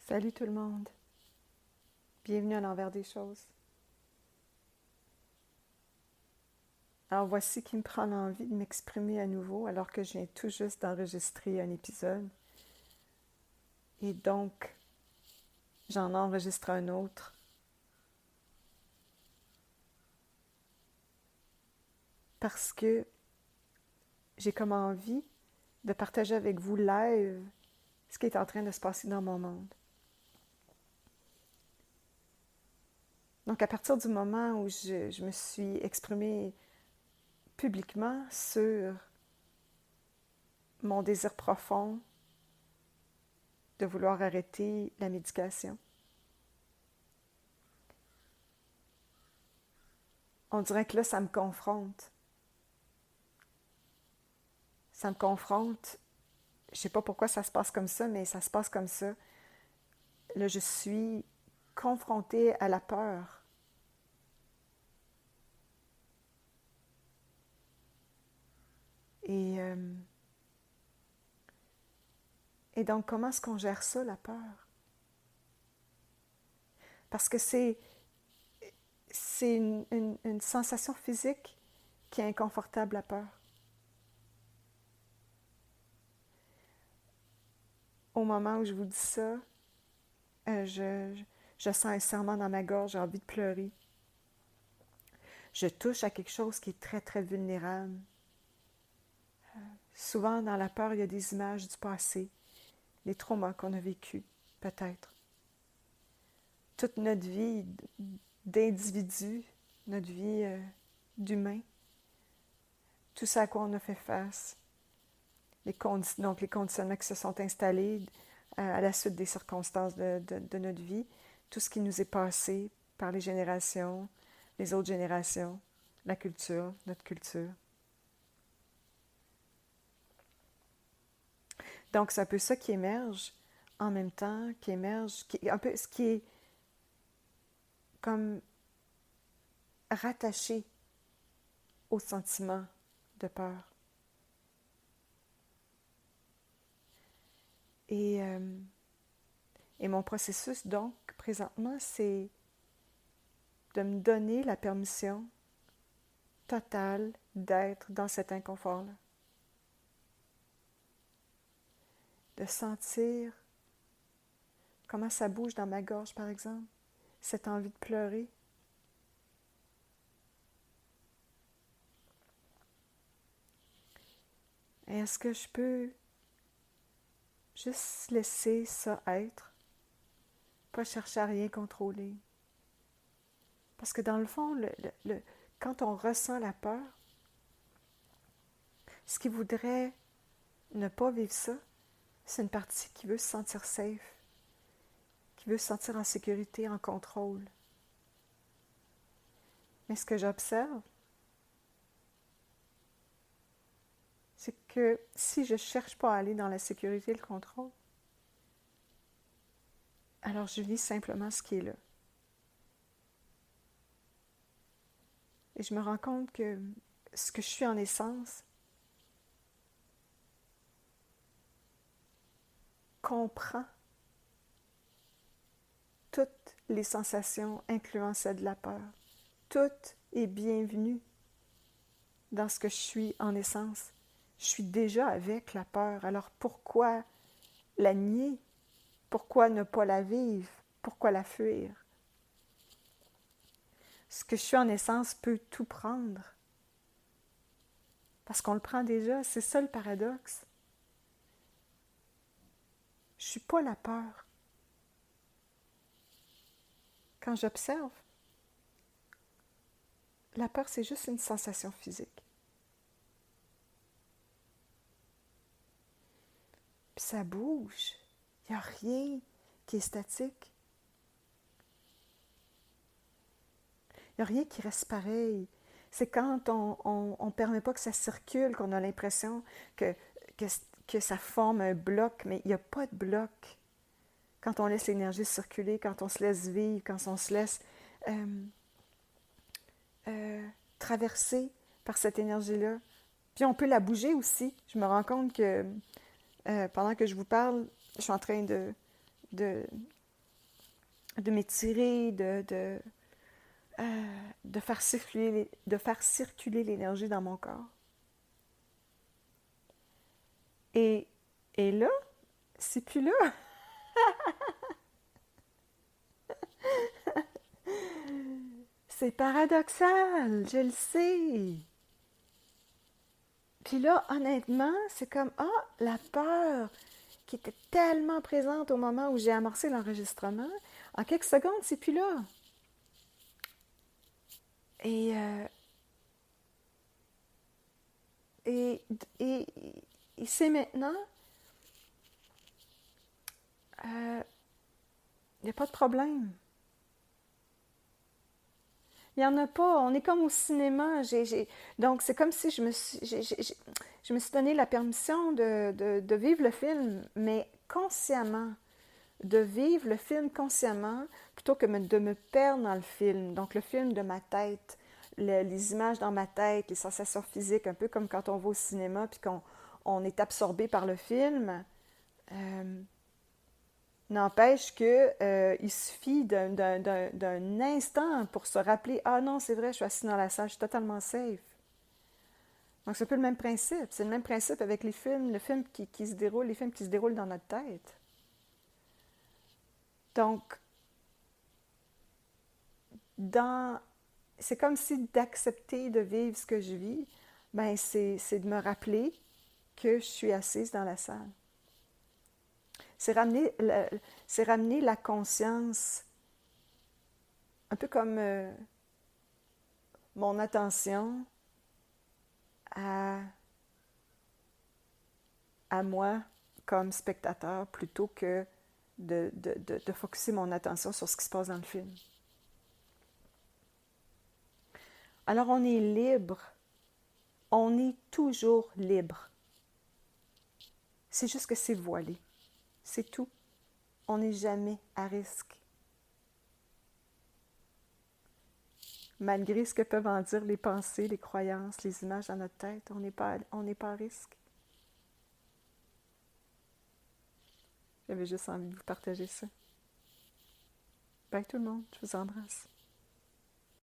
Salut tout le monde. Bienvenue à l'envers des choses. Alors voici qui me prend l'envie de m'exprimer à nouveau alors que je viens tout juste d'enregistrer un épisode. Et donc, j'en enregistre un autre. Parce que j'ai comme envie de partager avec vous live ce qui est en train de se passer dans mon monde. Donc à partir du moment où je me suis exprimée publiquement sur mon désir profond de vouloir arrêter la médication, on dirait que là, ça me confronte. Ça me confronte. Je sais pas pourquoi ça se passe comme ça, mais ça se passe comme ça. Là, je suis confrontée à la peur. Et, euh, et donc, comment est-ce qu'on gère ça, la peur? Parce que c'est une sensation physique qui est inconfortable, la peur. Au moment où je vous dis ça, euh, je, je sens un serrement dans ma gorge, j'ai envie de pleurer. Je touche à quelque chose qui est très, très vulnérable. Souvent, dans la peur, il y a des images du passé, les traumas qu'on a vécus, peut-être. Toute notre vie d'individu, notre vie d'humain, tout ça à quoi on a fait face, donc les conditionnements qui se sont installés à la suite des circonstances de notre vie, tout ce qui nous est passé par les générations, les autres générations, la culture, notre culture. Donc c'est un peu ça qui émerge en même temps, qui émerge, qui est un peu ce qui est comme rattaché au sentiment de peur. Et, euh, et mon processus, donc, présentement, c'est de me donner la permission totale d'être dans cet inconfort-là. De sentir comment ça bouge dans ma gorge, par exemple, cette envie de pleurer. Et est-ce que je peux juste laisser ça être, pas chercher à rien contrôler? Parce que dans le fond, quand on ressent la peur, ce qui voudrait ne pas vivre ça, c'est une partie qui veut se sentir safe, qui veut se sentir en sécurité, en contrôle. Mais ce que j'observe, c'est que si je ne cherche pas à aller dans la sécurité et le contrôle, alors je vis simplement ce qui est là. Et je me rends compte que ce que je suis en essence comprend toutes les sensations, incluant celle de la peur. Tout est bienvenu dans ce que je suis en essence. Je suis déjà avec la peur. Alors pourquoi la nier? Pourquoi ne pas la vivre? Pourquoi la fuir? Ce que je suis en essence peut tout prendre. Parce qu'on le prend déjà. C'est ça le paradoxe. Je ne suis pas la peur. Quand j'observe, la peur, c'est juste une sensation physique. Puis ça bouge. Il n'y a rien qui est statique. Il n'y a rien qui reste pareil. C'est quand on ne permet pas que ça circule qu'on a l'impression que, que ça forme un bloc, mais il n'y a pas de bloc. Quand on laisse l'énergie circuler, quand on se laisse vivre, quand on se laisse euh, traverser par cette énergie-là. Puis on peut la bouger aussi. Je me rends compte que pendant que je vous parle, je suis en train de de m'étirer, de faire circuler l'énergie dans mon corps. Et, et là, c'est plus là. C'est paradoxal, je le sais. Puis là, honnêtement, c'est comme, la peur qui était tellement présente au moment où j'ai amorcé l'enregistrement, en quelques secondes, c'est plus là. Et, euh, et, et, et c'est maintenant, il n'y a pas de problème. Il n'y en a pas. On est comme au cinéma. Donc, c'est comme si je me suis donné la permission de vivre le film, mais consciemment. De vivre le film consciemment plutôt que de me perdre dans le film. Donc, le film de ma tête, les images dans ma tête, les sensations physiques, un peu comme quand on va au cinéma puis qu'on est absorbé par le film. Euh, N'empêche que il suffit d'un instant pour se rappeler, ah non, c'est vrai, je suis assis dans la salle, je suis totalement safe. Donc c'est un peu le même principe. C'est le même principe avec les films, qui se déroule, les films qui se déroulent dans notre tête. Donc, dans, c'est comme si d'accepter de vivre ce que je vis, ben c'est de me rappeler que je suis assise dans la salle. C'est ramener la conscience, un peu comme mon attention à, à moi comme spectateur plutôt que de focusser mon attention sur ce qui se passe dans le film. Alors on est libre, on est toujours libre. C'est juste que c'est voilé, c'est tout. On n'est jamais à risque. Malgré ce que peuvent en dire les pensées, les croyances, les images dans notre tête, on n'est pas à risque. J'avais juste envie de vous partager ça. Bye tout le monde, je vous embrasse.